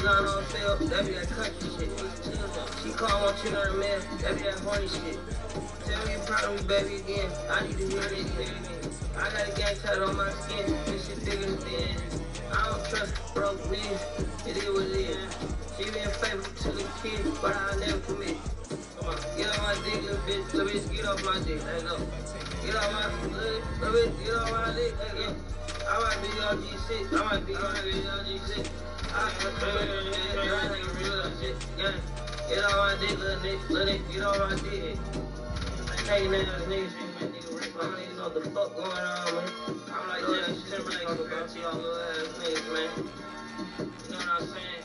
line on sale, that be that country shit. She call on chill on her man, that be that horny shit. Tell me you proud of me, baby, again. I need to hear this again. I got a gang tattoo on my skin, this shit bigger than thin. I don't trust broke men, it is what it is. She been faithful to the kid, but I'll never commit. Come on, get off my dick, little bitch, get off my dick, let's go. Get off my, little bitch, get off my dick, let's go. I might be on G6, I might be on G6. I might be on G6, yeah. Get off my dick, little nigga, get off my dick. Hey, man, niggas, I'm niggas know what the fuck going on, man. I'm like, yeah, shit, like, compared to y'all little ass niggas, man. You know what I'm saying?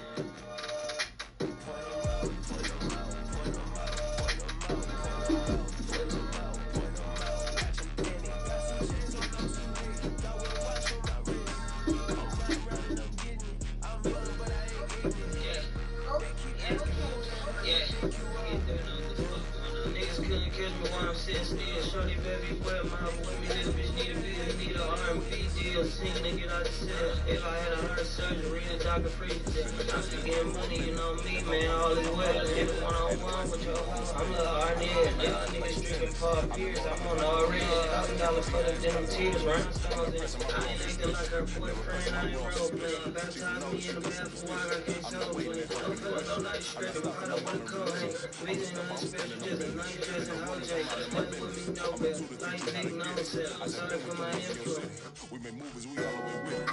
I'm sitting still, shorty baby, where my with me, little bitch need a bill, need a R&B deal, sing to get out the cell. If I had a heart surgery, the doctor free. I'm still getting money, you know me, man, all is well. If it's one-on-one with your hoe, I'm the Arnett. Y'all niggas drinking Paul Pierce, I'm on the already. $1,000 for the denim tears, rhinestones in. I ain't acting like her boyfriend, I ain't role playing. Baptize me in the bath for water, I can't show me. No feeling, no night stress, but I don't want to come hang. Reason nothing special, just a night dress and OJ. What with me, no bell, like big no sell. I'm sorry for my influence. We make movies, we all the way with it.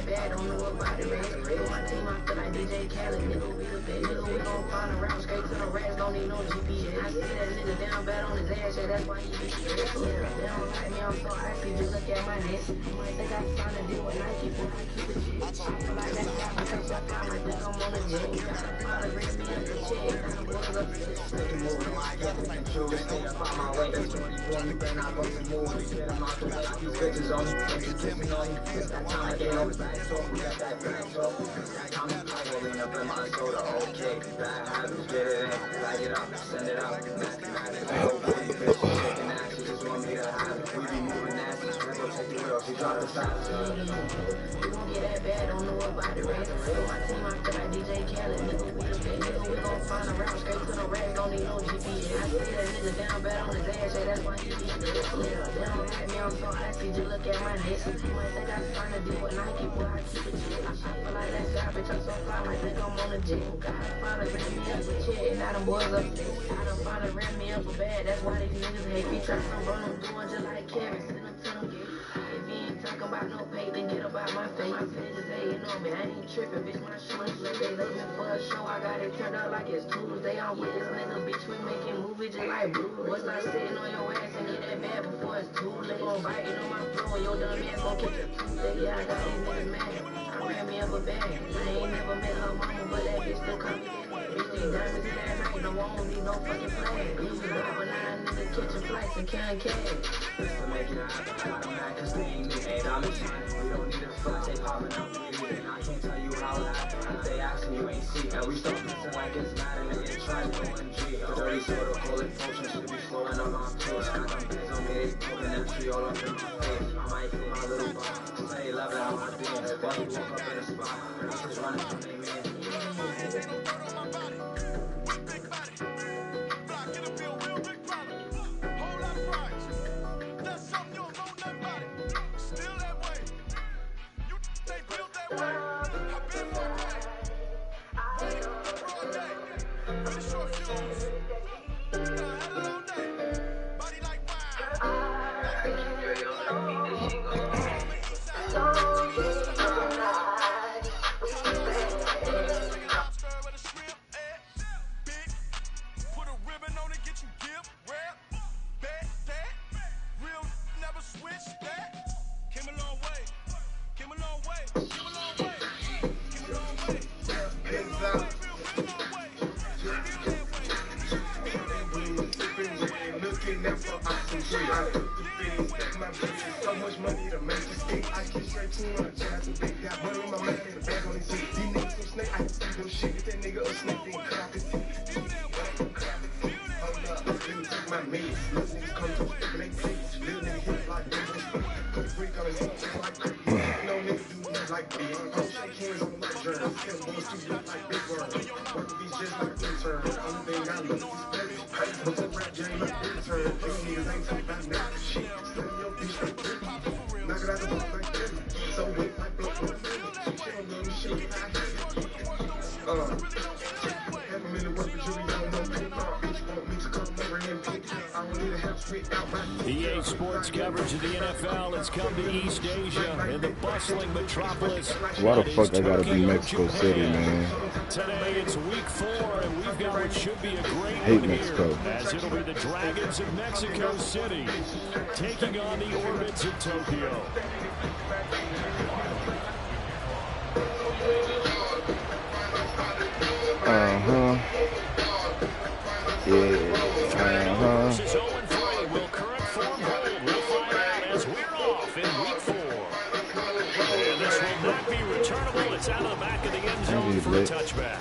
Bad, don't know about it, rest. My team, I feel like DJ Khaled, nigga, we the best, nigga, we gon' find a route straight to the rest, don't need no GPS. I see that nigga down bad on his ass, yeah, that's why he be stressed. Yeah, they don't like me, I'm so icy, just look at my neck. You might think I signed a deal with Nike, but I keep it shit. I feel like that's why I take that time, I think I'm on a jet. Gotta bring me up the check, gotta book up the shit. Making moves, no, I got the control, stay up on my way. That's 2020, better not go to move. Get them out the way, these bitches on me, bitches kiss me on you. It's that time again, on the back, so we got that back, so I'm rolling up in my soda, okay. Bad habits, get it in, light it up, send it out. Nasty, bitch, taking action, just want me to have it. We be moving nasty, let's go take the wheel, she try to stop it. We gon' get that bad, don't know about it, rest. My team, I feel like DJ Khaled, nigga, we the best, nigga, we gon' find a route straight to the rest, don't need no GPS. I see that nigga down bad on his ass, yeah, that's why he be stressed. Yeah, they don't like me, I'm so icy, just look at my neck. You might think I signed a deal with Nike, but I keep it chill. I feel like that garbage, I'm so fly, I think I'm on the jet. Gotta find a ram me up a check, and now them boys up there. Gotta find a ram me up a bad, that's why these niggas hate me. Try to run them doing just like Kevin, send them to them gates. If you ain't talking about no pay, then get about my face. My bitches hating on me, I ain't tripping, bitch, my show is like they love me for a show. I got it turned out like it's Tuesday. I'm with this nigga, bitch, we making movies just like Blue. Was I sitting on your ass and get that bad before it's too late? Gon' biting on my flow, and your dumb ass gon' catch a Tuesday. Yeah, I got these niggas mad. I ran me up a bag. I ain't never met her mama, but that bitch still call me that. Bitch, these diamonds in that ring, no one don't need no fucking flag. You was driving 9 niggas catching flights and carrying cash. Just to make it happen, I don't act cause they ain't me, ain't I'm shining. We don't need a flash, they popping up with it. I can't tell you how it happened. If they asking, you ain't see. And we start messing like it's Madden and it's trying to OMG. The dirty soda, call it potion, should be flowing on my face. Got them bands on me, they poking that tree all up in my face. I might feel my little body, say love it how I dance. While you walk up in the spot, and I'm just running from they man. So much money to make this thing. I get straight too much. I have to big that money in my mouth and the bag on his seat. These niggas some snake. I can see them shit. If that nigga a snake, then cut off his teeth. just like intern. Only thing I know is space. But the rap game like intern. These niggas ain't talking about nothing. Shit, send your bitch straight through. Knock it out the ball like that. So wet like blood from the she ain't gonna shit. Half a million worth of jewelry on no paper. Bitch want me to come over and pick. I don't need a help spit out my EA Sports coverage of the NFL has come to East Asia in the bustling metropolis. Why the fuck I gotta be Mexico City, man? Today it's week 4, and we've got what should be a great Hate one Mexico. here, as it'll be the Dragons of Mexico City taking on the Orbits of Tokyo. Yeah. This is 0-3. Will current form hold? We'll find out as we're off in week 4. And this will not be returnable. It's out of the back of the end zone for a touchback.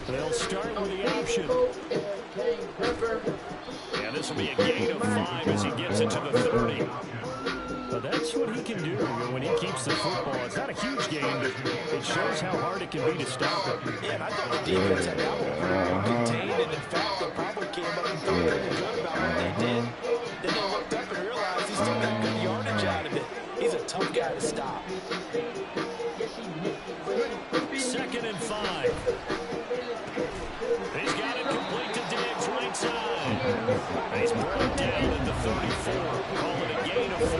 They'll start with the option. Yeah, this will be a gain of 5 as he gets it to the 30. But that's what he can do when he keeps the football. It's not a huge game, but it shows how hard it can be to stop it. Yeah, and I thought the defense had that one very contained, and in fact, they probably came up and felt pretty good about what they did. Then they looked up and realized he still got good yardage out of it. He's a tough guy to stop. 2nd and 5. He's got it complete to Diggs, right side. And he's brought down at the 34. Call it a gain of 4.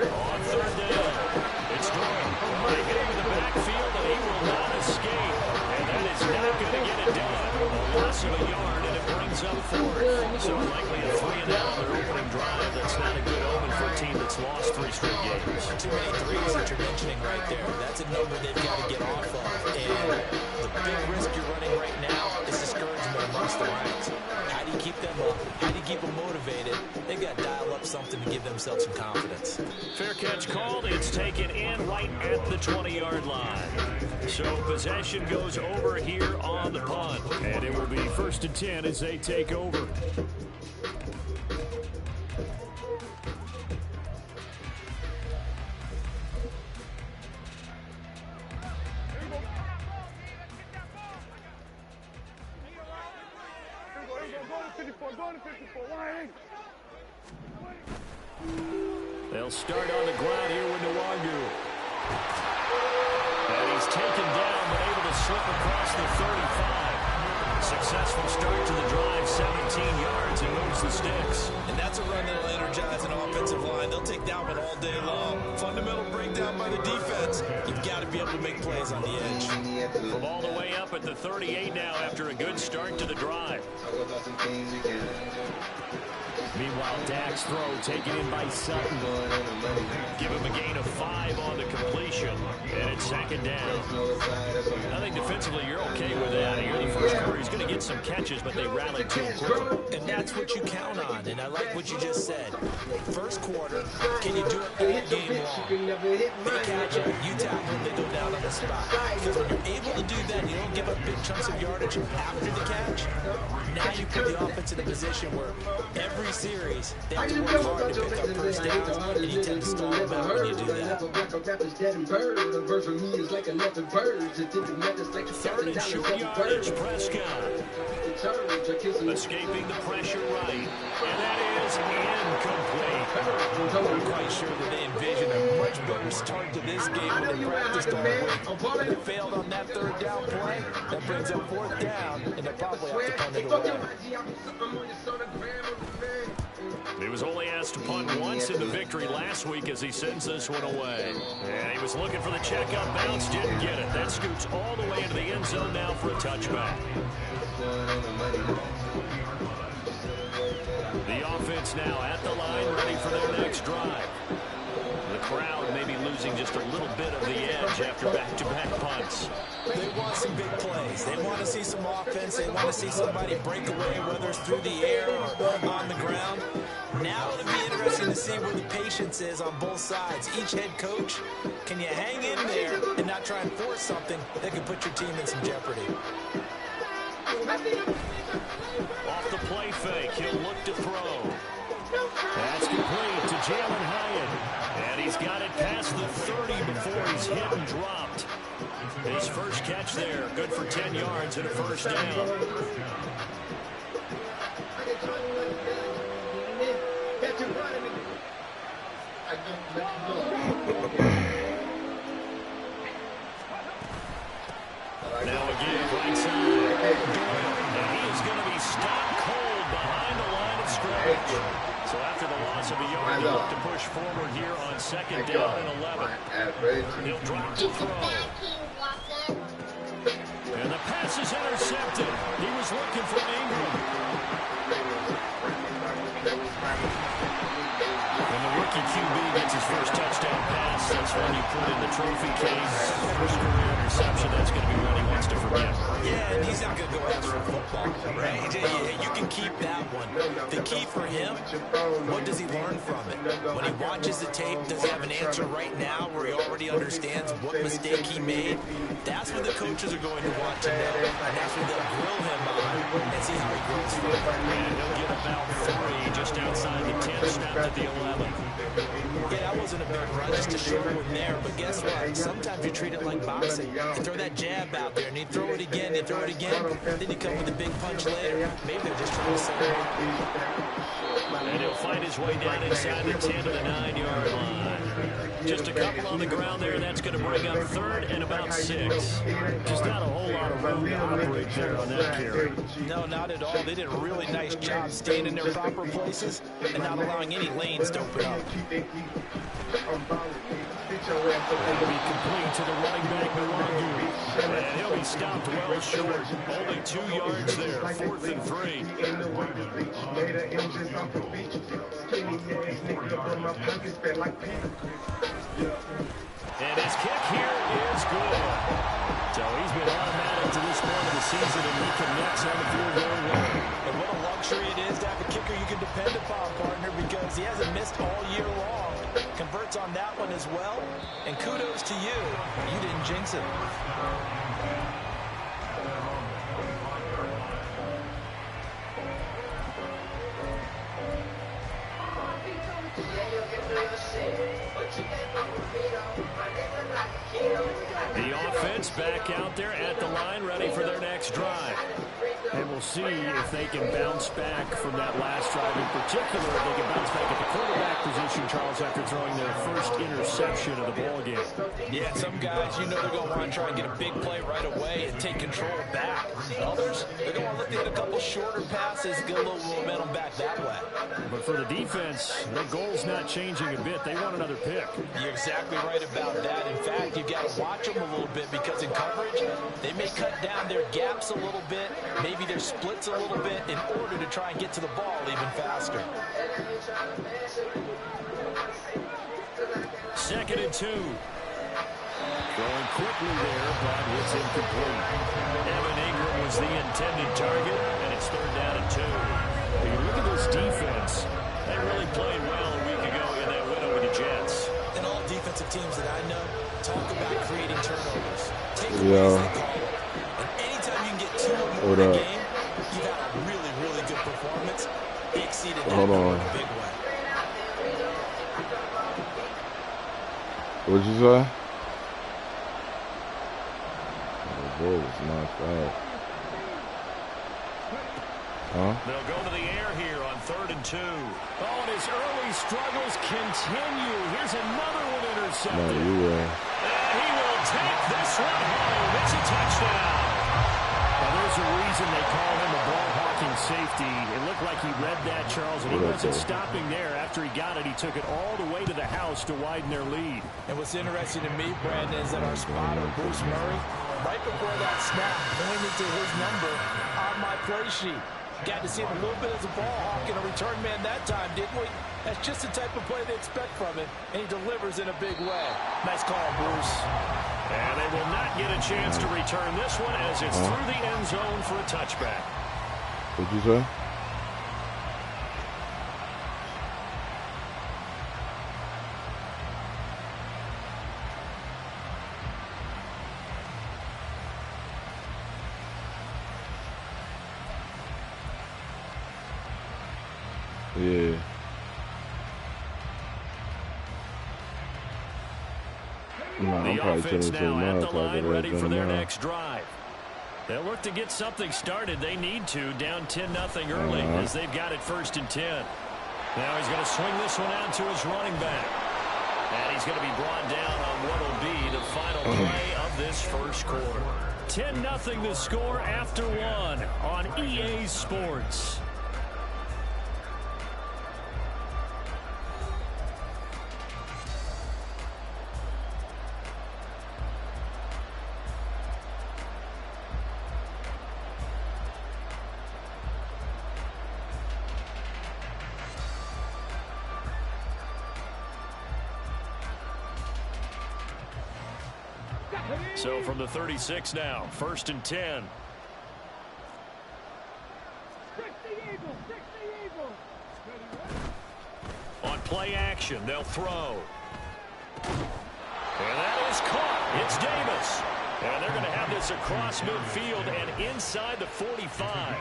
On 3rd down, it's Durham. They get him in the backfield, and he will not escape. And that is not going to get it done. A loss of a yard, and it brings up 4th. So likely a 3-and-out on their opening drive. That's not a good omen for a team that's lost 3 straight games. Too many threes that you're mentioning right there. That's a number they've got to get off of. And the big risk you're running right now is discouragement amongst the ranks. How do you keep them up? How do you keep them motivated? They've got to dial up something to give themselves some confidence. Fair catch called. It's taken in right at the 20-yard line. So possession goes over here on the punt. And it will be 1st and 10 as they take over. They'll start on the ground here with Nwangu. And he's taken down, but able to slip across the 35. Successful start to the drive, 17 yards, and moves the sticks. And that's a run that'll energize an offensive line. They'll take that one all day long. Fundamental breakdown by the defense. You've got to be able to make plays on the edge. From all the way up at the 38 now after a good start to the drive. Meanwhile, Dak's throw taken in by Sutton. Give him a gain of 5 on the completion. And it's 2nd down. I think defensively you're okay with that. Here in the first quarter, he's going to get some catches, but they rallied to him quickly. And that's what you count on. And I like what you just said. First quarter, can you do it all game long? They catch it, you tackle them, they go down on the spot. Because when you're able to do that, you don't give up big chunks of yardage after the catch. Now you put the offense in a position where every series, they have to work hard to pick up first downs, and you tend to stall them out when you do that. 3rd and short yardage, Prescott. Escaping the pressure right. And that is incomplete. I'm quite sure that they envisioned a much better start to this game when they practiced all week. But they failed on that 3rd down play. That brings up 4th down, and they'll probably have to punt it away. He was only asked to punt once in the victory last week as he sends this one away. And he was looking for the checkup bounce, didn't get it. That scoots all the way into the end zone now for a touchback. The offense now at the line, ready for their next drive. The crowd maybe losing just a little bit of the edge after back-to-back punts. They want some big plays. They want to see some offense. They want to see somebody break away, whether it's through the air or on the ground. Now it'll be interesting to see where the patience is on both sides. Each head coach, can you hang in there and not try and force something that could put your team in some jeopardy? Off the play fake, he'll look to throw. That's complete to Jalen Hyatt. And he's got it past the 30 before he's hit and dropped. His first catch there, good for 10 yards and a first down. Now again, right side. And he is going to be stopped cold behind the line of scrimmage. So after the loss of a yard, he'll look to push forward here on second down and 11. He'll drop to throw. And the pass is intercepted. He was looking for Ingram. When the rookie QB gets his first touchdown pass, that's when you put in the trophy case. First career interception, that's going to be one he wants to forget. Yeah, and he's not going to go after football, right? You can keep that one. The key for him, what does he learn from it? When he watches the tape, does he have an answer right now where he already understands what mistake he made? That's what the coaches are going to want to know, and that's what they'll grill him on and see how he grows from it. And he'll get about 3 just outside the 10, snapped at the 11. Yeah, that wasn't a big run, just a short one there, but guess what? Sometimes you treat it like boxing. You throw that jab out there, and you throw it again, you throw it again, then you come with a big punch later. Maybe they're just trying to separate. And he'll find his way down inside the 10 to the 9-yard line. Just a couple on the ground there, and that's going to bring up 3rd and about 6. Just not a whole lot of room to operate there on that carry. No, not at all. They did a really nice job staying in their proper places and not allowing any lanes to open up. That'll be complete to the running back, Milwaukee. And he'll be stopped well short. Only 2 yards there, 4th and 3. And his kick here is good. So he's been automatic to this point of the season, and he connects on the field goal line. And what a luxury it is to have a kicker you can depend upon, partner, because he hasn't missed all year long. Converts on that one as well. And kudos to you. You didn't jinx it. The offense back out there at the line, ready for their next drive. And we'll see if they can bounce back from that last drive in particular. If they can bounce back at the quarterback position, Charles, after throwing their first interception of the ballgame. Yeah, some guys, you know they're going to want to try and get a big play right away and take control back. Others, they're going to look to hit a couple shorter passes, get a little momentum back that way. But for the defense, their goal's not changing a bit. They want another pick. You're exactly right about that. In fact, you've got to watch them a little bit because in coverage, they may cut down their gaps a little bit, maybe their splits a little bit in order to try and get to the ball even faster. 2nd and 2. Going quickly there, but it's incomplete. Evan Ingram was the intended target, and it's 3rd down and 2. You look at this defense. They really played well a week ago in that win over the Jets. And all defensive teams that I know talk about creating turnovers. Takeaways, they call it. And anytime you can get 2 or more in a game, you've had a really, really good performance. They exceeded that in a big way. What'd you say? The ball was knocked out. Huh? They'll go to the air here on 3rd and 2. Oh, and his early struggles continue. Here's another one intercepted. No, you will. And he will take this one home. It's a touchdown. Now, there's a reason they call him a ball-hawking safety. It looked like he read that, Charles, and he wasn't stopping there. After he got it, he took it all the way to the house to widen their lead. And what's interesting to me, Brandon, is that our spotter, Bruce Murray, right before that snap, pointed to his number on my play sheet. Got to see him a little bit as a ball hawk and a return man that time, didn't we? That's just the type of play they expect from him, and he delivers in a big way. Nice call, Bruce. And they will not get a chance to return this one as it's through the end zone for a touchback. What'd you say? Yeah. The offense now at the line, ready for their next drive. They'll look to get something started. They need to, down 10-0 early as they've got it 1st and 10. Now he's going to swing this one out to his running back. And he's going to be brought down on what will be the final play of this first quarter. 10-0 the score after one on EA Sports. So from the 36 now, 1st and 10. On play action, they'll throw. And that is caught. It's Davis. And they're going to have this across midfield and inside the 45.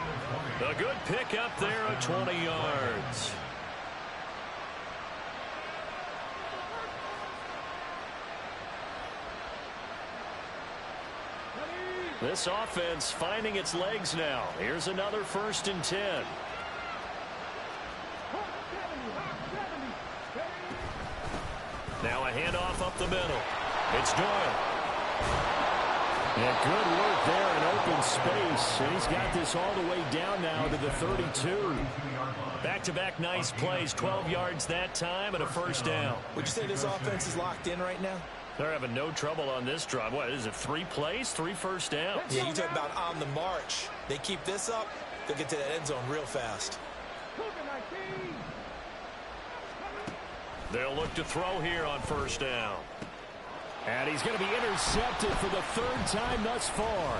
A good pickup there of 20 yards. This offense finding its legs now. Here's another 1st and 10. Now a handoff up the middle. It's Doyle. And good work there in open space. And he's got this all the way down now to the 32. Back-to-back nice plays. 12 yards that time and a 1st down. Would you say this offense is locked in right now? They're having no trouble on this drive. What is it, 3 plays, 3 1st downs? Yeah, you talk about on the march. They keep this up, they'll get to that end zone real fast. They'll look to throw here on 1st down. And he's going to be intercepted for the 3rd time thus far.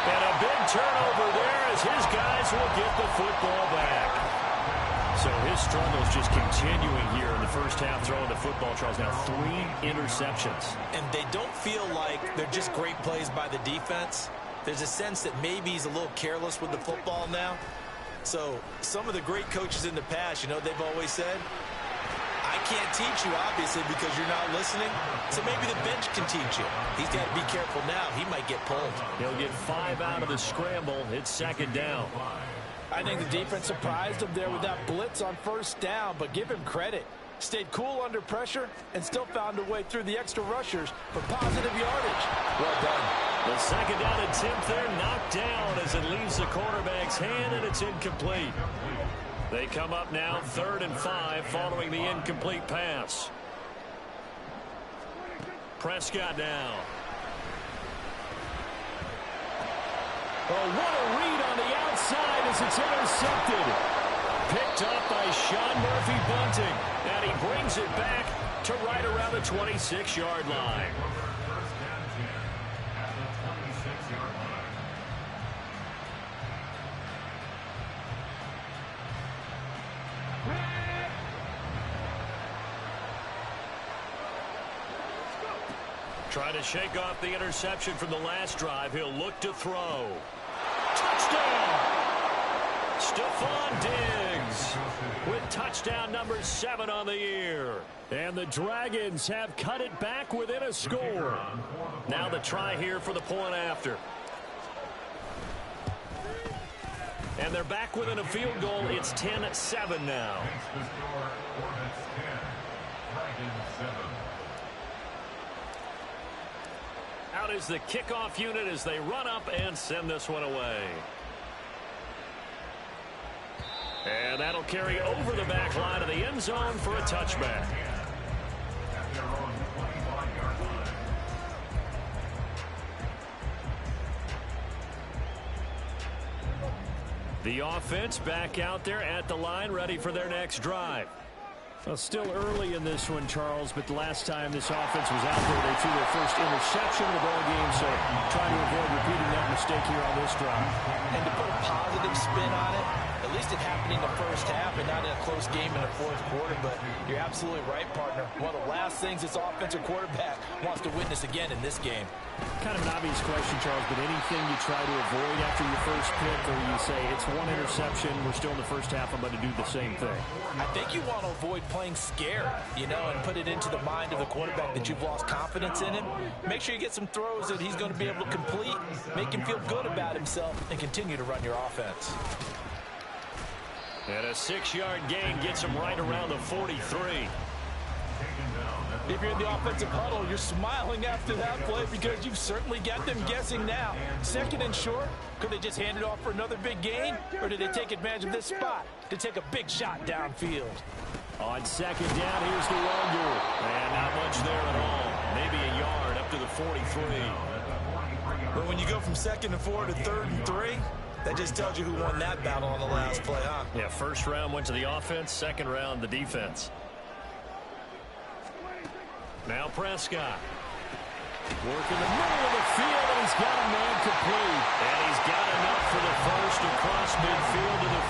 And a big turnover there as his guys will get the football back. So his struggles just continuing here in the first half, throwing the football. Tries now 3 interceptions. And they don't feel like they're just great plays by the defense. There's a sense that maybe he's a little careless with the football now. So some of the great coaches in the past, you know, they've always said, I can't teach you, obviously, because you're not listening. So maybe the bench can teach you. He's got to be careful now. He might get pulled. He'll get 5 out of the scramble. It's 2nd down. I think the defense surprised him there with that blitz on 1st down, but give him credit. Stayed cool under pressure and still found a way through the extra rushers for positive yardage. Well done. The 2nd down attempt there knocked down as it leaves the quarterback's hand, and it's incomplete. They come up now 3rd and 5 following the incomplete pass. Prescott now. Oh, what a read on the outside as it's intercepted. Picked up by Sean Murphy-Bunting. And he brings it back to right around the 26-yard line. Trying to shake off the interception from the last drive. He'll look to throw. Touchdown! Stephon Diggs with touchdown number 7 on the year. And the Dragons have cut it back within a score. Now the try here for the point after. And they're back within a field goal. It's 10-7 now. Out is the kickoff unit as they run up and send this one away. And that'll carry over the back line of the end zone for a touchback. The offense back out there at the line, ready for their next drive. Well, still early in this one, Charles, but the last time this offense was out there, they threw their first interception of the ball game, so trying to avoid repeating that mistake here on this drive. And to put a positive spin on it, at least it happened in the first half and not in a close game in the fourth quarter, but you're absolutely right, partner. One of the last things this offensive quarterback wants to witness again in this game. Kind of an obvious question, Charles, but anything you try to avoid after your first pick, or you say it's one interception, we're still in the first half, I'm going to do the same thing? I think you want to avoid playing scared, you know, and put it into the mind of the quarterback that you've lost confidence in him. Make sure you get some throws that he's going to be able to complete, make him feel good about himself, and continue to run your offense. And a 6-yard gain gets him right around the 43. If you're in the offensive huddle, you're smiling after that play because you've certainly got them guessing now. 2nd and short, could they just hand it off for another big gain? Or did they take advantage of this spot to take a big shot downfield? On 2nd down, here's the Longer. And not much there at all. Maybe a yard up to the 43. But when you go from 2nd and 4 to 3rd and 3, that just tells you who won that battle on the last play, huh? Yeah, first round went to the offense, second round the defense. Now Prescott. Working the middle of the field, and he's got a man complete. And he's got enough for the first across midfield to the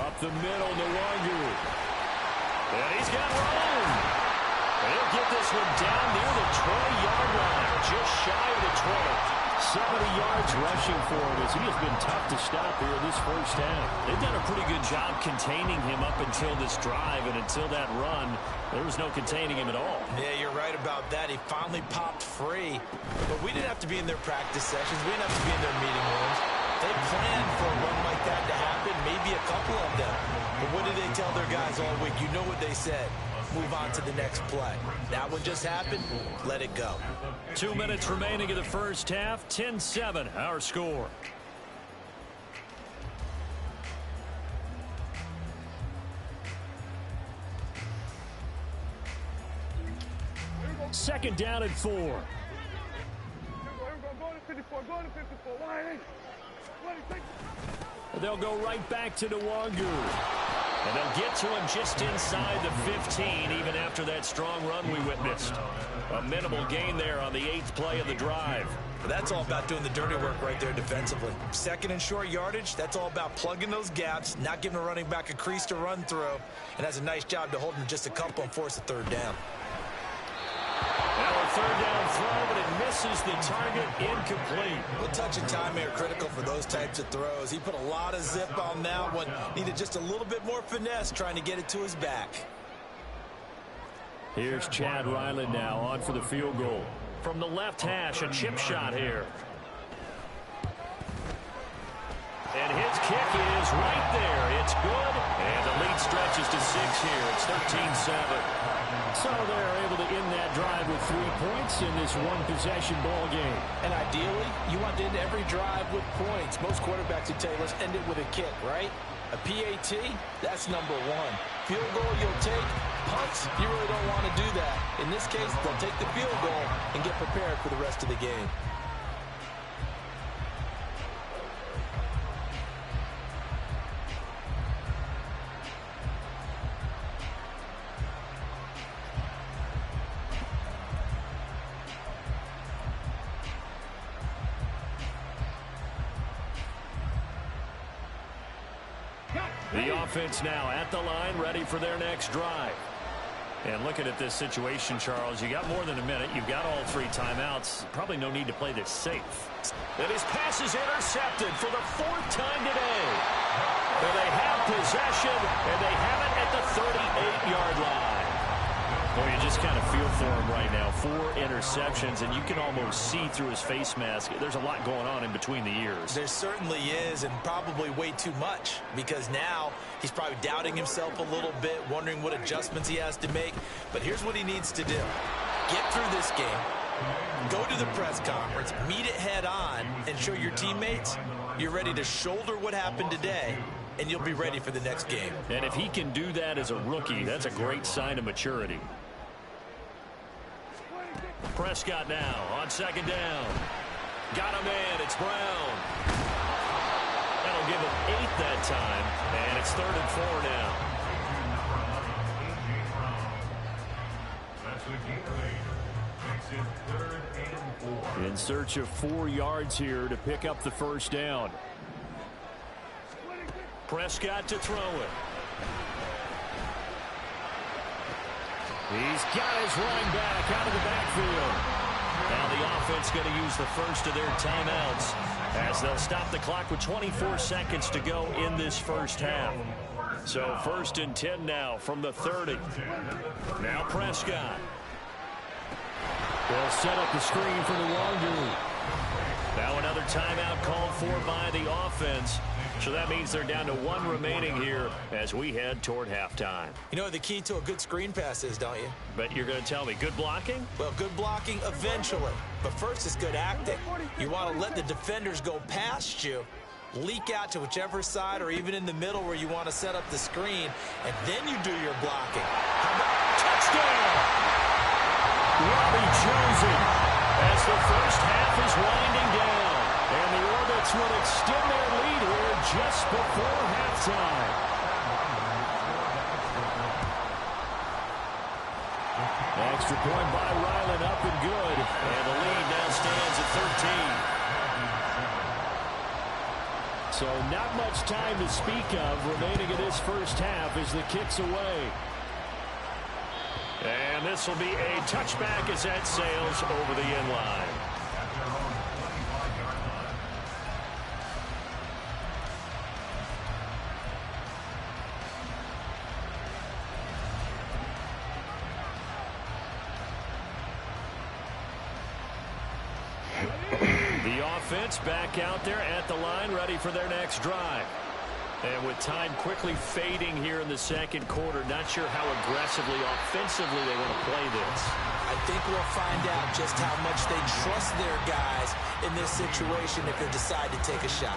48. Up the middle, Nwangu. And he's got room. He'll get this one down near the 20-yard line, just shy of the 20. 70 yards rushing for him as he has been tough to stop here this first half. They've done a pretty good job containing him up until this drive, and until that run, there was no containing him at all. Yeah, you're right about that. He finally popped free. But we didn't have to be in their practice sessions. We didn't have to be in their meeting rooms. They planned for a run like that to happen, maybe a couple of them. But what did they tell their guys all week? You know what they said. Move on to the next play. That one just happened. Let it go. 2 minutes remaining in the first half. 10-7, our score. Second down and 4. They'll go right back to Nwangu. And they'll get to him just inside the 15, even after that strong run we witnessed. A minimal gain there on the 8th play of the drive. But that's all about doing the dirty work right there defensively. 2nd and short yardage, that's all about plugging those gaps, not giving a running back a crease to run through, and has a nice job to hold him just a couple and force a 3rd down. Now a 3rd down throw, but it misses the target, incomplete. A touch and time here critical for those types of throws. He put a lot of zip on that one. Needed just a little bit more finesse trying to get it to his back. Here's Chad Ryland now on for the field goal. From the left hash, a chip shot here. And his kick is right there. It's good. And the lead stretches to 6 here. It's 13-7. So they're able to end that drive with 3 points in this one-possession ball game. And ideally, you want to end every drive with points. Most quarterbacks would tell you, let's end it with a kick, right? A PAT, that's number 1. Field goal you'll take. Punts, you really don't want to do that. In this case, they'll take the field goal and get prepared for the rest of the game. The offense now at the line, ready for their next drive. And looking at this situation, Charles, you got more than a minute. You've got all 3 timeouts. Probably no need to play this safe. And his pass is intercepted for the 4th time today. And they have possession, and they have it at the 38-yard line. Boy, you just kind of feel for him right now. 4 interceptions, and you can almost see through his face mask. There's a lot going on in between the ears. There certainly is, and probably way too much, because now he's probably doubting himself a little bit, wondering what adjustments he has to make. But here's what he needs to do. Get through this game, go to the press conference, meet it head on, and show your teammates you're ready to shoulder what happened today, and you'll be ready for the next game. And if he can do that as a rookie, that's a great sign of maturity. Prescott now on second down. Got him in. It's Brown. That'll give him 8 that time, and it's 3rd and 4 now. In search of 4 yards here to pick up the first down. Prescott to throw it. He's got his running back out of the backfield. Now the offense going to use the first of their timeouts as they'll stop the clock with 24 seconds to go in this first half. So 1st and 10 now from the 30. Now Prescott. They'll set up the screen for the long dude. Now another timeout called for by the offense. So that means they're down to 1 remaining here as we head toward halftime. You know what the key to a good screen pass is, don't you? But you're going to tell me, good blocking? Well, good blocking eventually. But first is good acting. You want to let the defenders go past you, leak out to whichever side or even in the middle where you want to set up the screen, and then you do your blocking. How about touchdown? Robbie Jonesy as the first half is winding down. And the Orbits will extend their lead here just before halftime. Extra point by Ryland up and good. And the lead now stands at 13. So not much time to speak of remaining in this first half as the kick's away. And this will be a touchback as that sails over the end line. The offense back out there at the line, ready for their next drive. And with time quickly fading here in the second quarter, not sure how aggressively, offensively they want to play this. I think we'll find out just how much they trust their guys in this situation if they decide to take a shot.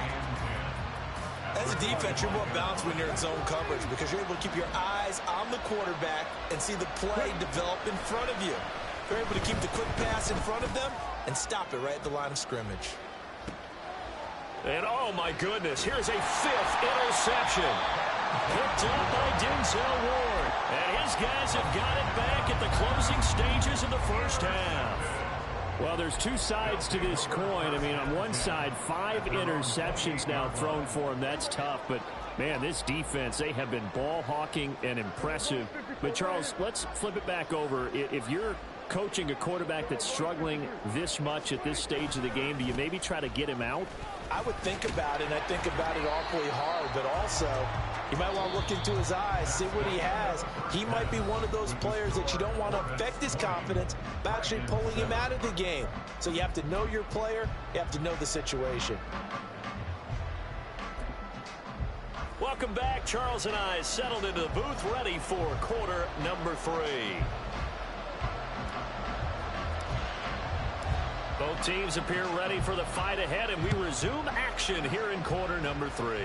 As a defense, you're more balanced when you're in zone coverage because you're able to keep your eyes on the quarterback and see the play develop in front of you. You're able to keep the quick pass in front of them and stop it right at the line of scrimmage. And oh my goodness, here's a 5th interception. Picked up by Denzel Ward. And his guys have got it back at the closing stages of the first half. Well, there's 2 sides to this coin. I mean, on one side, 5 interceptions now thrown for him. That's tough. But, man, this defense, they have been ball hawking and impressive. But, Charles, let's flip it back over. If you're coaching a quarterback that's struggling this much at this stage of the game, do you maybe try to get him out? I would think about it, and I think about it awfully hard, but also you might want to look into his eyes, see what he has. He might be one of those players that you don't want to affect his confidence by actually pulling him out of the game. So you have to know your player, you have to know the situation. Welcome back. Charles and I settled into the booth, ready for quarter number 3. Both teams appear ready for the fight ahead, and we resume action here in quarter number 3.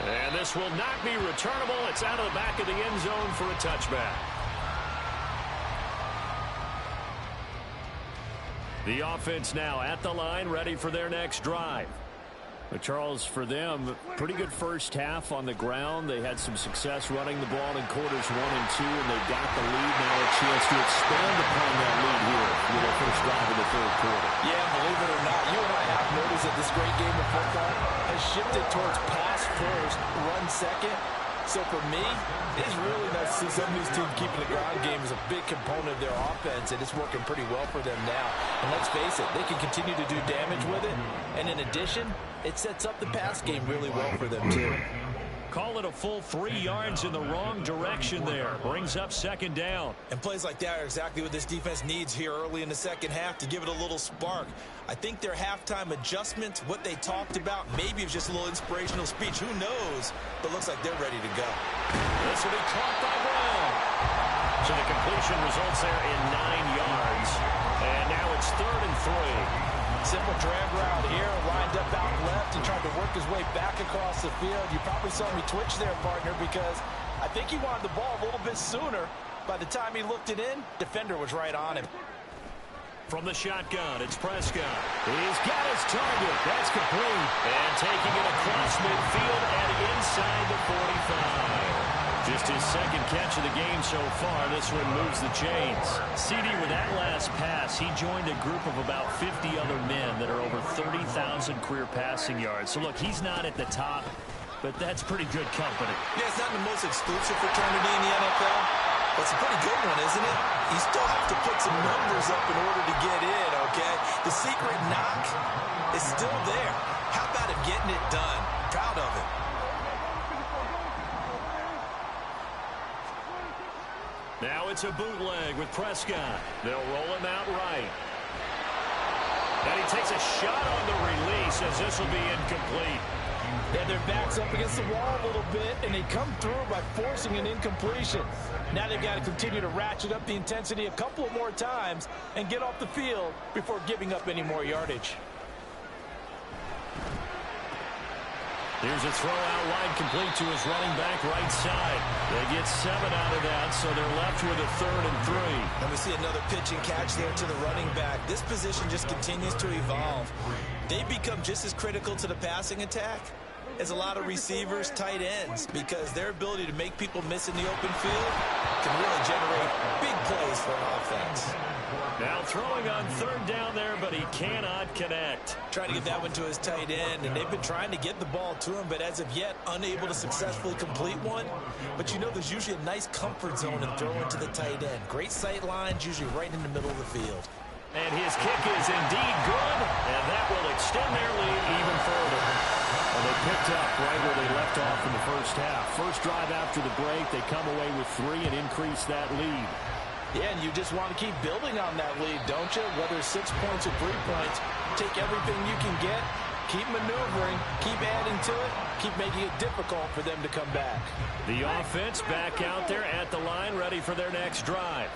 And this will not be returnable. It's out of the back of the end zone for a touchback. The offense now at the line, ready for their next drive. But Charles, for them, pretty good first half on the ground. They had some success running the ball in quarters 1 and 2, and they got the lead. Now a chance to expand upon that lead here with their first drive in the 3rd quarter. Yeah, believe it or not, you and I have noticed that this great game of football has shifted towards pass first, run second. So for me, it's really nice to see some of these teams keeping the ground game as a big component of their offense, and it's working pretty well for them now. And let's face it, they can continue to do damage with it. And in addition, it sets up the pass game really well for them too. Call it a full 3 yards in the wrong direction there. Brings up second down. And plays like that are exactly what this defense needs here early in the second half to give it a little spark. I think their halftime adjustments, what they talked about, maybe it was just a little inspirational speech. Who knows? But looks like they're ready to go. This will be caught by Brown. So the completion results there in 9 yards. And now it's 3rd and 3. Simple drag route here, lined up out left and tried to work his way back across the field. You probably saw me twitch there, partner, because I think he wanted the ball a little bit sooner. By the time he looked it in, defender was right on him. From the shotgun, it's Prescott. He's got his target. That's complete. And taking it across midfield and inside the 45. Just his second catch of the game so far. This one moves the chains. CD, with that last pass, he joined a group of about 50 other men that are over 30,000 career passing yards. So, look, he's not at the top, but that's pretty good company. Yeah, it's not the most exclusive fraternity in the NFL, but it's a pretty good one, isn't it? You still have to put some numbers up in order to get in, okay? The secret knock is still there. How about him getting it done? Proud of it. Now it's a bootleg with Prescott. They'll roll him out right. And he takes a shot on the release as this will be incomplete. Yeah, their back's up against the wall a little bit, and they come through by forcing an incompletion. Now they've got to continue to ratchet up the intensity a couple of more times and get off the field before giving up any more yardage. Here's a throw out wide complete to his running back right side. They get 7 out of that, so they're left with a 3rd and 3. And we see another pitch and catch there to the running back. This position just continues to evolve. They become just as critical to the passing attack as a lot of receivers, tight ends, because their ability to make people miss in the open field can really generate big plays for an offense. Now throwing on 3rd down there, but he cannot connect. Trying to get that one to his tight end, and they've been trying to get the ball to him, but as of yet, unable to successfully complete one. But you know there's usually a nice comfort zone in throwing to the tight end. Great sight lines, usually right in the middle of the field. And his kick is indeed good, and that will extend their lead even further. And they picked up right where they left off in the first half. First drive after the break, they come away with 3 and increase that lead. Yeah, and you just want to keep building on that lead, don't you? Whether it's 6 points or 3 points, take everything you can get, keep maneuvering, keep adding to it, keep making it difficult for them to come back. The offense back out there at the line, ready for their next drive.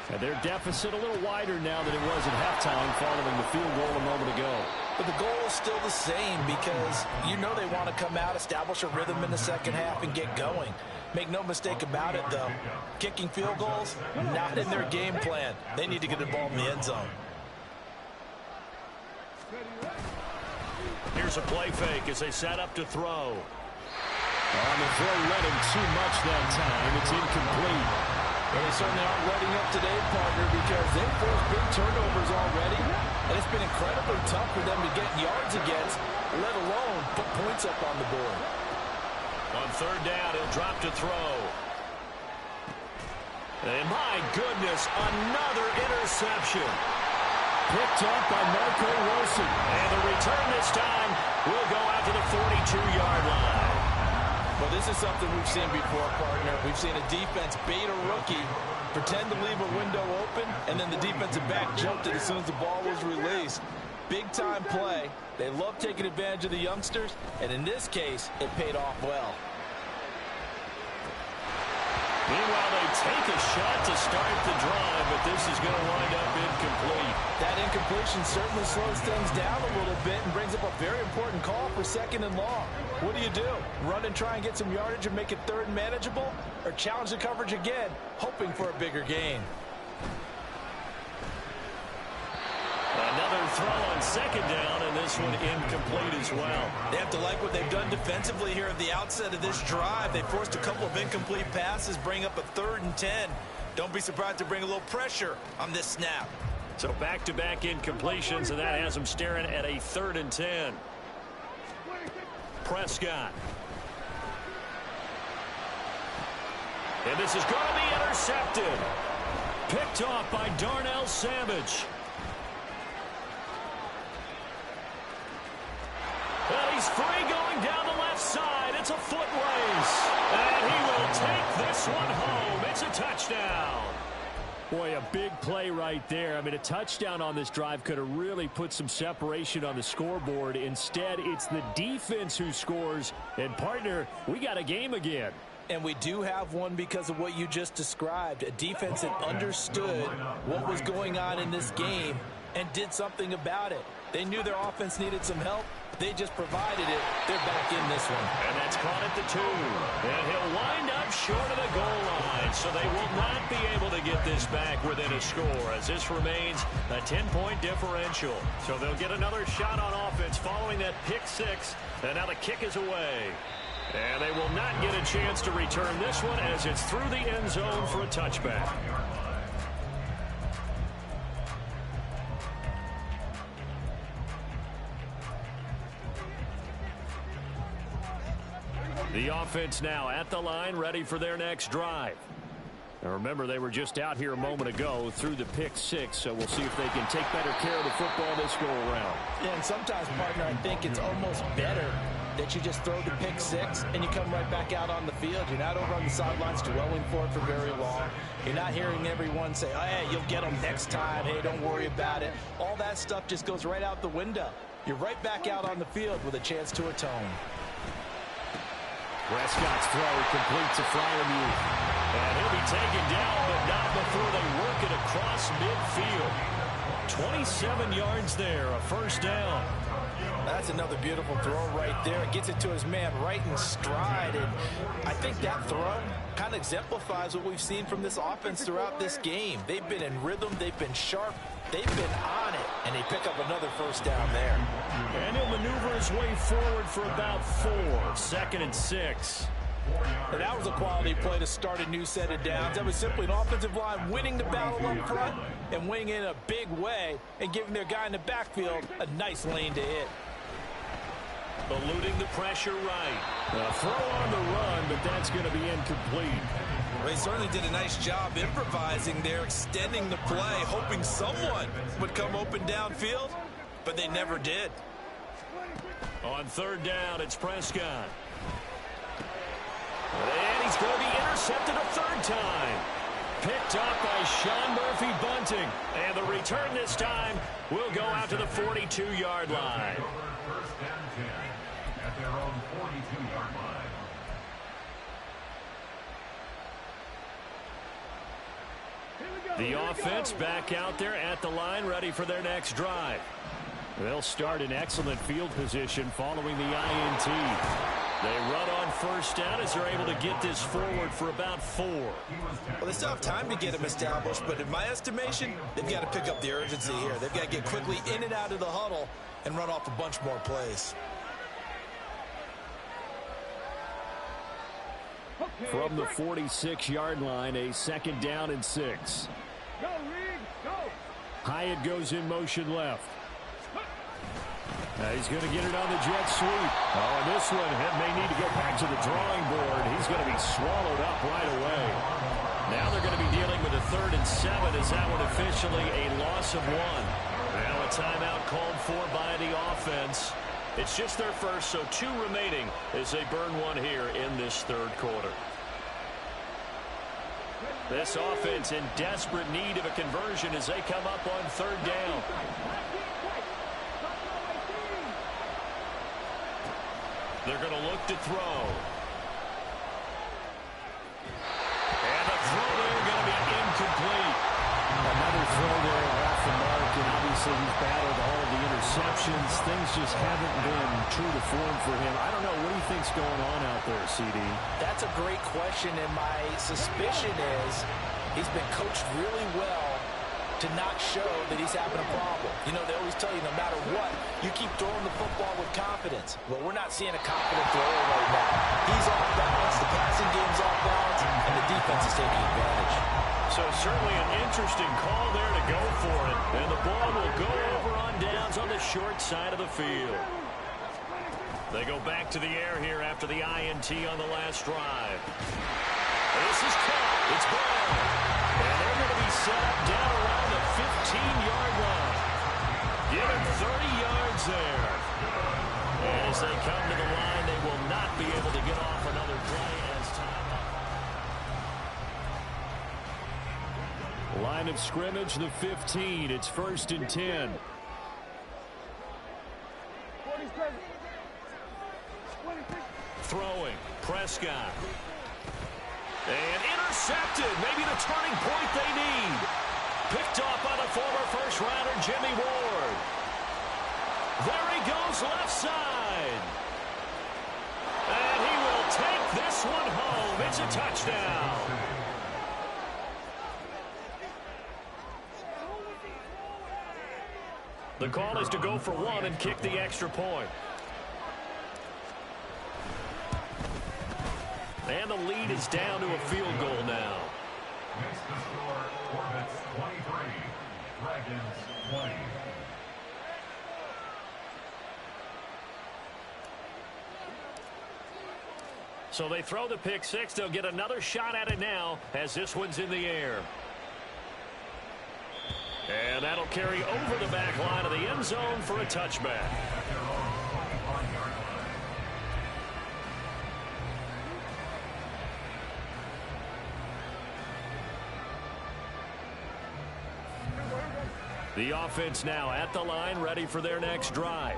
And their deficit a little wider now than it was at halftime following the field goal a moment ago. But the goal is still the same because you know they want to come out, establish a rhythm in the second half, and get going. Make no mistake about it, though. Kicking field goals, not in their game plan. They need to get the ball in the end zone. Here's a play fake as they set up to throw. On the throw, led him too much that time. It's incomplete. Well, they certainly aren't letting up today, partner, because they've forced big turnovers already, and it's been incredibly tough for them to get yards against, let alone put points up on the board. On 3rd down, he'll drop to throw. And my goodness, another interception. Picked up by Marco Wilson. And the return this time will go out to the 42-yard line. Well, this is something we've seen before, partner. We've seen a defense bait a rookie, pretend to leave a window open, and then the defensive back jumped it as soon as the ball was released. Big-time play. They love taking advantage of the youngsters, and in this case, it paid off well. Meanwhile, they take a shot to start the drive, but this is going to wind up incomplete. That incompletion certainly slows things down a little bit and brings up a very important call for 2nd and long. What do? Run and try and get some yardage and make it 3rd and manageable, or challenge the coverage again, hoping for a bigger gain? Another throw on 2nd down, and this one incomplete as well. They have to like what they've done defensively here at the outset of this drive. They forced a couple of incomplete passes, bring up a 3rd and 10. Don't be surprised to bring a little pressure on this snap. So back-to-back incompletions, and that has them staring at a 3rd and 10. Prescott. And this is going to be intercepted. Picked off by Darnell Savage. And he's free going down the left side. It's a foot race. And he will take this one home. It's a touchdown. Boy, a big play right there. I mean, a touchdown on this drive could have really put some separation on the scoreboard. Instead, it's the defense who scores. And, partner, we got a game again. And we do have one because of what you just described. A defense that understood what was going on in this game and did something about it. They knew their offense needed some help. They just provided it. They're back in this one. And that's caught at the 2. And he'll wind up short of the goal line. So So they will not be able to get this back within a score as this remains a 10-point differential. So they'll get another shot on offense following that pick six. And now the kick is away. And they will not get a chance to return this one as it's through the end zone for a touchback. The offense now at the line, ready for their next drive. Now remember, they were just out here a moment ago through the pick six, so we'll see if they can take better care of the football this go around. Yeah, and sometimes, partner, I think it's almost better that you just throw the pick six and you come right back out on the field. You're not over on the sidelines dwelling for it for very long. You're not hearing everyone say, oh, hey, you'll get them next time. Hey, don't worry about it. All that stuff just goes right out the window. You're right back out on the field with a chance to atone. Prescott's throw completes a Freiermuth. And he'll be taken down, but not before they work it across midfield. 27 yards there, a first down. That's another beautiful throw right there. It gets it to his man right in stride. And I think that throw kind of exemplifies what we've seen from this offense throughout this game. They've been in rhythm. They've been sharp. They've been on it. And they pick up another first down there. And he'll maneuver his way forward for about 4. 2nd and 6. And that was a quality play to start a new set of downs. That was simply an offensive line winning the battle up front and winning in a big way and giving their guy in the backfield a nice lane to hit. Eluding the pressure right. A throw on the run, but that's going to be incomplete. Well, they certainly did a nice job improvising there, extending the play, hoping someone would come open downfield, but they never did. On 3rd down, it's Prescott. And he's going to be intercepted a 3rd time. Picked up by Sean Murphy-Bunting. And the return this time will go out to the 42-yard line. At their own 42-yard line. The offense back out there at the line, ready for their next drive. They'll start in excellent field position following the INT. They run on 1st down as they're able to get this forward for about 4. Well, they still have time to get them established, but in my estimation, they've got to pick up the urgency here. They've got to get quickly in and out of the huddle and run off a bunch more plays. From the 46-yard line, a 2nd down and 6. Go, Reed, go! Hyatt goes in motion left. He's going to get it on the jet sweep. Oh, and this one may need to go back to the drawing board. He's going to be swallowed up right away. Now they're going to be dealing with a 3rd and 7 as that one officially a loss of 1. Now a timeout called for by the offense. It's just their first, so 2 remaining as they burn 1 here in this 3rd quarter. This offense in desperate need of a conversion as they come up on 3rd down. They're going to look to throw. And the throw there going to be incomplete. Another throw there off the mark, and obviously he's battled all of the interceptions. Things just haven't been true to form for him. I don't know. What do you think's going on out there, CD? That's a great question, and my suspicion is he's been coached really well to not show that he's having a problem. You know, they always tell you no matter what, you keep throwing the football with confidence. Well, we're not seeing a confident thrower right now. He's off balance, the passing game's off balance, and the defense is taking advantage. So certainly an interesting call there to go for it. And the ball will go over on downs on the short side of the field. They go back to the air here after the INT on the last drive. This is caught. It's ball. And they're going to be set up down around the 15-yard line. Give him 30 yards there. And as they come to the line, they will not be able to get off another play as time. Line of scrimmage, the 15. It's 1st and 10. Throwing. Prescott. And intercepted. Maybe the turning point they need. Picked off by the former first-rounder, Jimmy Ward. There he goes left side. And he will take this one home. It's a touchdown. The call is to go for one and kick the extra point. And the lead is down to a field goal now. Makes the score Hornets 23, Dragons 20. So they throw the pick six. They'll get another shot at it now as this one's in the air. And that'll carry over the back line of the end zone for a touchback. The offense now at the line, ready for their next drive.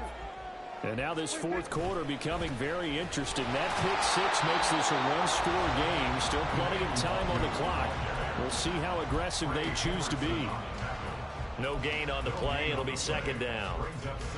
And now this fourth quarter becoming very interesting. That pick six makes this a one-score game. Still plenty of time on the clock. We'll see how aggressive they choose to be. No gain on the play. It'll be second down.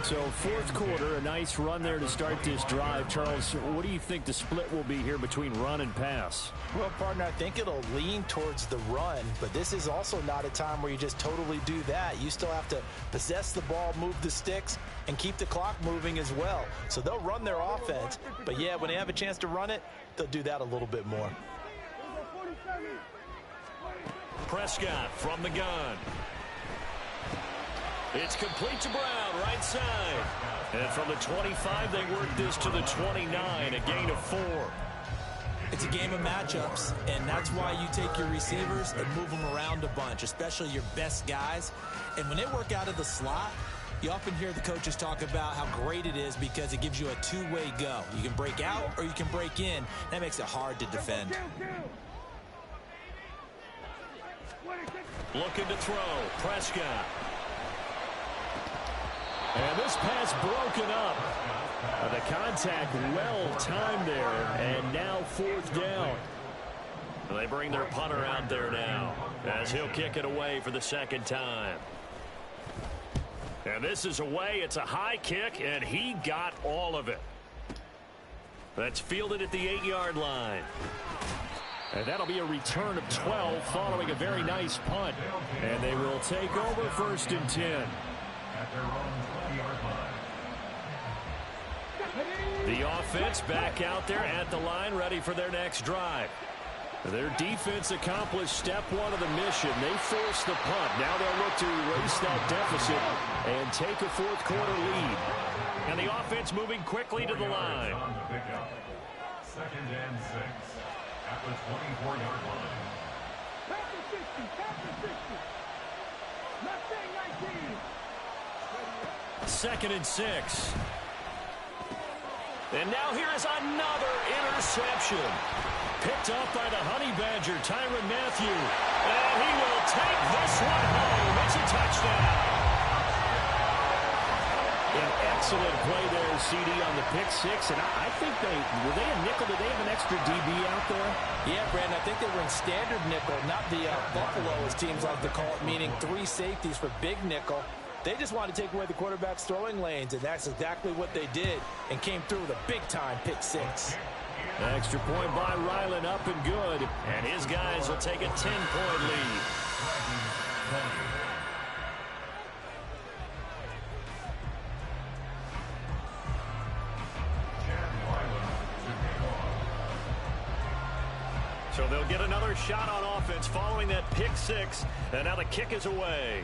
So fourth quarter, a nice run there to start this drive. Charles, what do you think the split will be here between run and pass? Well, partner, I think it'll lean towards the run, but this is also not a time where you just totally do that. You still have to possess the ball, move the sticks, and keep the clock moving as well. So they'll run their offense, but yeah, when they have a chance to run it, they'll do that a little bit more. Prescott from the gun. It's complete to Brown, right side. And from the 25, they work this to the 29, a gain of 4. It's a game of matchups, and that's why you take your receivers and move them around a bunch, especially your best guys. And when they work out of the slot, you often hear the coaches talk about how great it is because it gives you a two-way go. You can break out or you can break in. That makes it hard to defend. Looking to throw, Prescott. And this pass broken up. The contact well timed there, and now fourth down. They bring their punter out there now as he'll kick it away for the second time. And this is away. It's a high kick, and he got all of it. That's fielded at the 8-yard line. And that'll be a return of 12 following a very nice punt. And they will take over first and 10. At their own 20-yard line. The offense back out there at the line, ready for their next drive. Their defense accomplished step one of the mission. They forced the punt. Now they'll look to erase that deficit and take a fourth quarter lead. And the offense moving quickly to the line. On the pickup. Second and 6 at the 24-yard line. Second and 6. And now here is another interception. Picked up by the Honey Badger, Tyrann Mathieu. And he will take this one home. It's a touchdown. An excellent play there, CD, on the pick six. And I think were they a nickel? Did they have an extra DB out there? Yeah, Brandon, I think they were in standard nickel, not the Buffalo, as teams like to call it, meaning 3 safeties for big nickel. They just wanted to take away the quarterback's throwing lanes, and that's exactly what they did and came through with a big-time pick six. Extra point by Ryland, up and good. And his guys will take a 10-point lead. So they'll get another shot on offense following that pick six. And now the kick is away.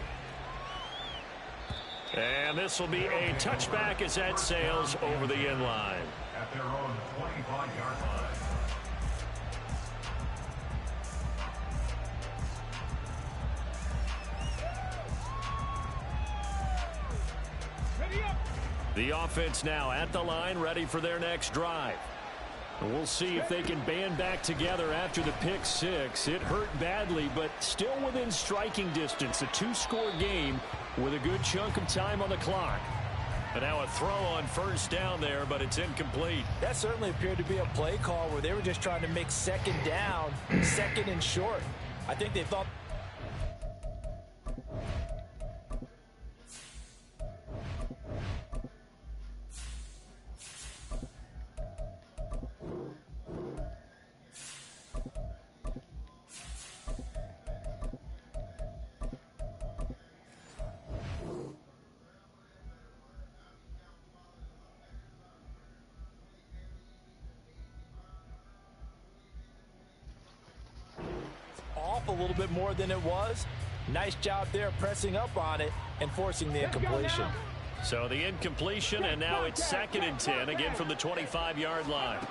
And this will be a touchback as that sails over the end line. At their own 25-yard line. The offense now at the line, ready for their next drive. And we'll see if they can band back together after the pick six. It hurt badly, but still within striking distance. A 2-score game with a good chunk of time on the clock. And now a throw on first down there, but it's incomplete. That certainly appeared to be a play call where they were just trying to make second down, second and short. I think they thought... off a little bit more than it was. Nice job there pressing up on it and forcing the incompletion. So the incompletion, and now it's 2nd and 10, again from the 25-yard line.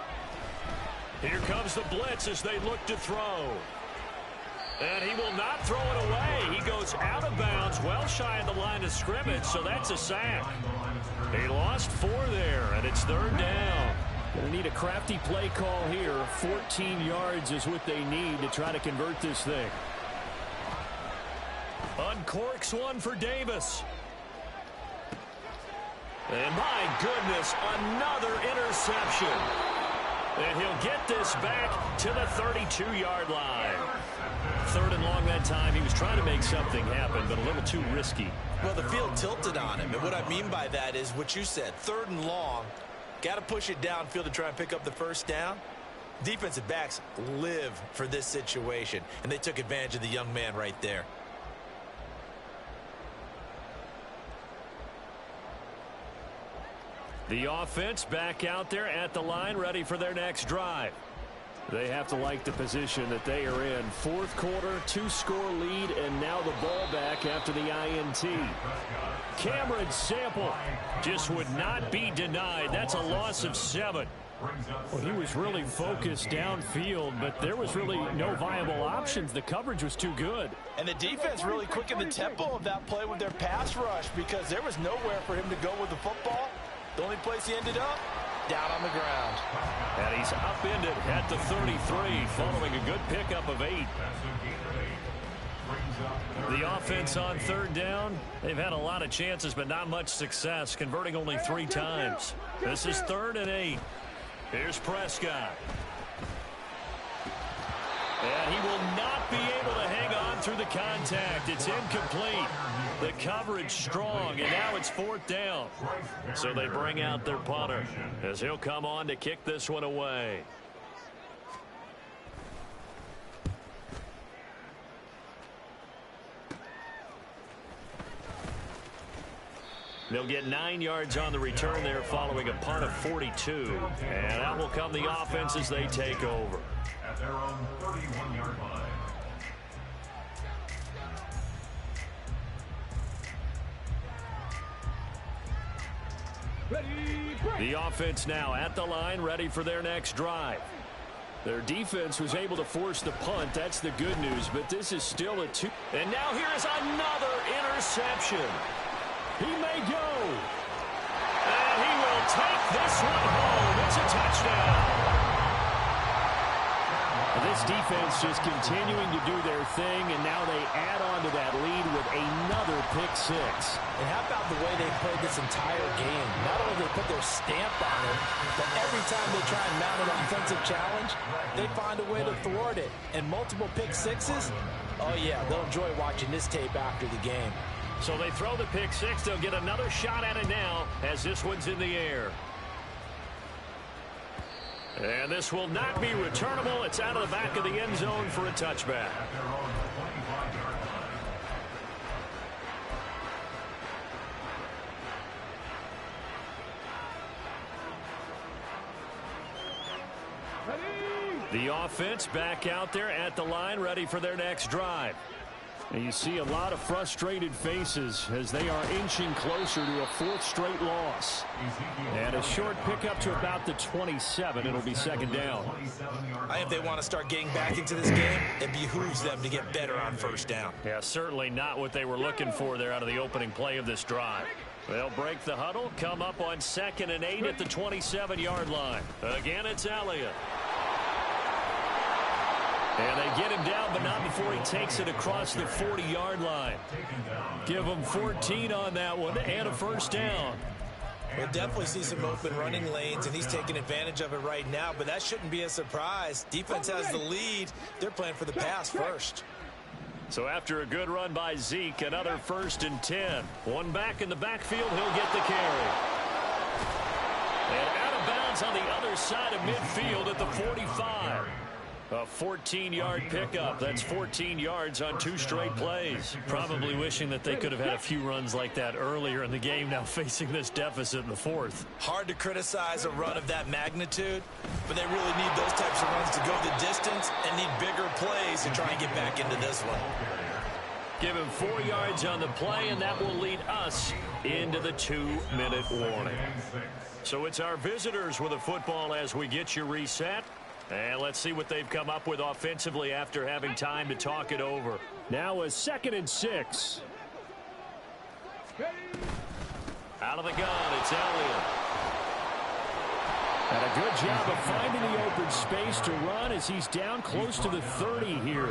Here comes the blitz as they look to throw. And he will not throw it away. He goes out of bounds, well shy of the line of scrimmage, so that's a sack. He lost 4 there, and it's 3rd down. Going to need a crafty play call here. 14 yards is what they need to try to convert this thing. Uncorks one for Davis. And my goodness, another interception. And he'll get this back to the 32-yard line. 3rd and long that time. He was trying to make something happen, but a little too risky. Well, the field tilted on him, and what I mean by that is what you said, 3rd and long. Got to push it downfield to try and pick up the 1st down. Defensive backs live for this situation, and they took advantage of the young man right there. The offense back out there at the line, ready for their next drive. They have to like the position that they are in. 4th quarter, 2-score lead, and now the ball back after the INT. Cameron Sample just would not be denied. That's a loss of 7. Well, he was really focused downfield, but there was really no viable options. The coverage was too good. And the defense really quickened the tempo of that play with their pass rush because there was nowhere for him to go with the football. The only place he ended up, down on the ground. And he's upended at the 33 following a good pickup of 8. The offense on 3rd down, they've had a lot of chances but not much success, converting only 3 times. This is 3rd and 8. Here's Prescott. And he will not be able to hang on through the contact. It's incomplete. The coverage strong, and now it's 4th down. So they bring out their punter as he'll come on to kick this one away. They'll get 9 yards on the return there following a punt of 42. And out will come the offense as they take over. At their own 31-yard line. The offense now at the line, ready for their next drive. Their defense was able to force the punt. That's the good news, but this is still a 2. And now here is another interception. He may go. And he will take this one home. It's a touchdown. This defense just continuing to do their thing, and now they add on to that lead with another pick 6. And how about the way they played this entire game? Not only did they put their stamp on it, but every time they try and mount an offensive challenge, they find a way to thwart it. And multiple pick 6s, oh yeah, they'll enjoy watching this tape after the game. So they throw the pick 6. They'll get another shot at it now as this one's in the air. And this will not be returnable. It's out of the back of the end zone for a touchback. The offense back out there at the line, ready for their next drive. And you see a lot of frustrated faces as they are inching closer to a 4th straight loss. And a short pickup to about the 27. It'll be 2nd down. I think if they want to start getting back into this game, it behooves them to get better on 1st down. Yeah, certainly not what they were looking for there out of the opening play of this drive. They'll break the huddle, come up on 2nd and 8 at the 27-yard line. Again, it's Elliott. And they get him down, but not before he takes it across the 40-yard line. Give him 14 on that one and a 1st down. We'll definitely see some open running lanes, and he's taking advantage of it right now, but that shouldn't be a surprise. Defense has the lead. They're playing for the pass first. So after a good run by Zeke, another 1st and 10. One back in the backfield, he'll get the carry. And out of bounds on the other side of midfield at the 45. A 14-yard pickup. That's 14 yards on 2 straight plays. Probably wishing that they could have had a few runs like that earlier in the game, now facing this deficit in the 4th. Hard to criticize a run of that magnitude, but they really need those types of runs to go the distance and need bigger plays to try and get back into this one. Give him 4 yards on the play, and that will lead us into the 2-minute warning. So it's our visitors with the football as we get you reset. And let's see what they've come up with offensively after having time to talk it over. Now a 2nd and 6. Out of the gun, it's Elliott. And a good job of finding the open space to run as he's down close to the 30 here.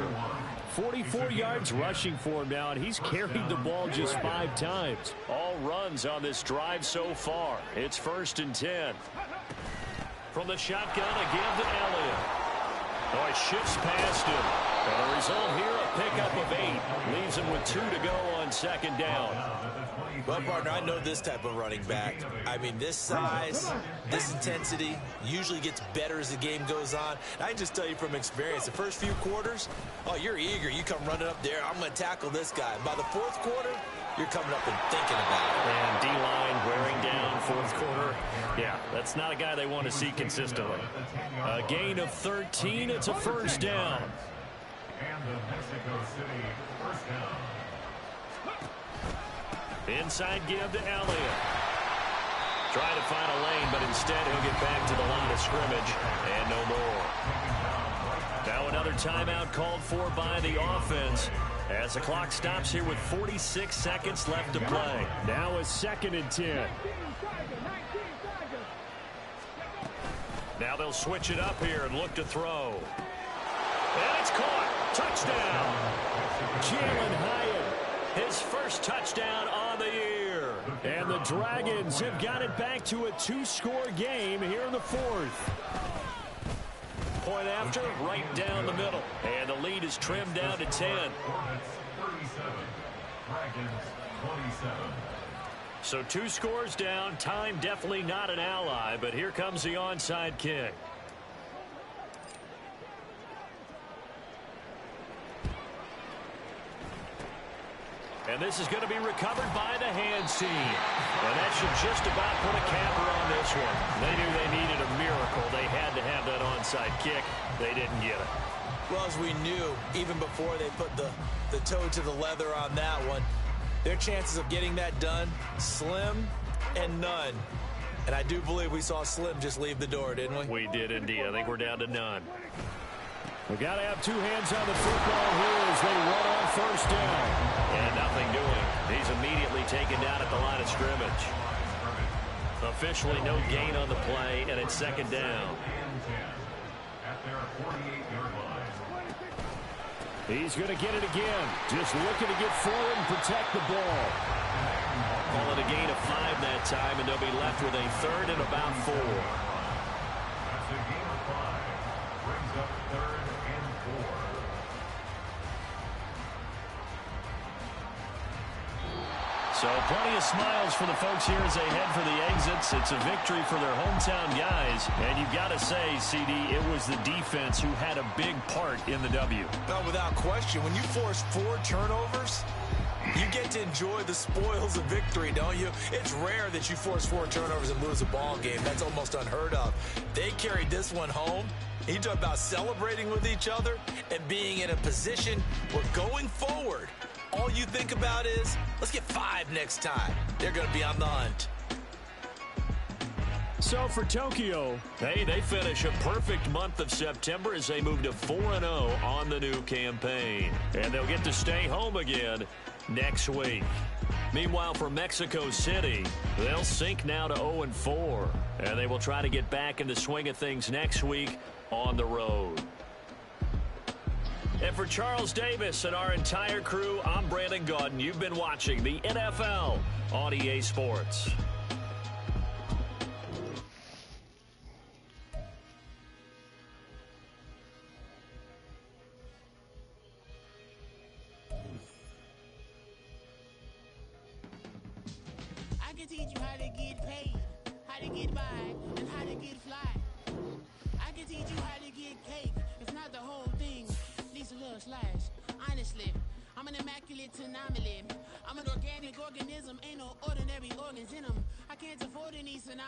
44 yards rushing for him now, and he's carried the ball just 5 times. All runs on this drive so far. It's 1st and 10. From the shotgun, a give to Elliott. Oh, he shifts past him. And the result here, a pickup of 8. Leaves him with 2 to go on 2nd down. Well, partner, I know this type of running back. I mean, this size, this intensity usually gets better as the game goes on. And I can just tell you from experience, the first few quarters, oh, you're eager. You come running up there, I'm going to tackle this guy. By the 4th quarter, you're coming up and thinking about it. And D-line wearing down 4th quarter. Yeah, that's not a guy they want to see consistently. A gain of 13. It's a 1st down. And the Mexico City 1st down. Inside give to Elliott. Trying to find a lane, but instead he'll get back to the line of scrimmage. And no more. Now another timeout called for by the offense as the clock stops here with 46 seconds left to play. Now a 2nd and 10. Now they'll switch it up here and look to throw. And it's caught. Touchdown. Jalen Hyatt, his first touchdown on the year. And the Dragons have got it back to a 2-score game here in the 4th. Point after, right down the middle. And the lead is trimmed down to 10. 37. Dragons 27. So 2 scores down. Time definitely not an ally, but here comes the onside kick. And this is going to be recovered by the hands team. And that should just about put a capper on this one. They knew they needed a miracle. They had to have that onside kick. They didn't get it. Well, as we knew, even before they put the toe to the leather on that one, their chances of getting that done, slim and none. And I do believe we saw Slim just leave the door, didn't we? We did indeed. I think we're down to none. We got to have 2 hands on the football here as they run on 1st down. And nothing doing. He's immediately taken down at the line of scrimmage. Officially no gain on the play, and it's 2nd down. At their 48-yard line. He's going to get it again. Just looking to get forward and protect the ball. Call it a gain of 5 that time, and they'll be left with a 3rd and about 4. That's a gain of 5. Brings up 3rd and 4. So plenty of smiles for the folks here as they head for the exits. It's a victory for their hometown guys. And you've got to say, CD, it was the defense who had a big part in the W. No, without question. When you force 4 turnovers, you get to enjoy the spoils of victory, don't you? It's rare that you force 4 turnovers and lose a ball game. That's almost unheard of. They carried this one home. You talk about celebrating with each other and being in a position where going forward, all you think about is, let's get 5 next time. They're going to be on the hunt. So for Tokyo, hey, they finish a perfect month of September as they move to 4-0 on the new campaign. And they'll get to stay home again next week. Meanwhile, for Mexico City, they'll sink now to 0-4. And they will try to get back in the swing of things next week on the road. And for Charles Davis and our entire crew, I'm Brandon Gaudin. You've been watching the NFL on EA Sports. I can teach you how to get paid, how to get by, and how to get fly. I can teach you how to get cake. It's not the whole slash. Honestly, I'm an immaculate anomaly. I'm an organic organism, ain't no ordinary organs in them. I can't afford any synonymous.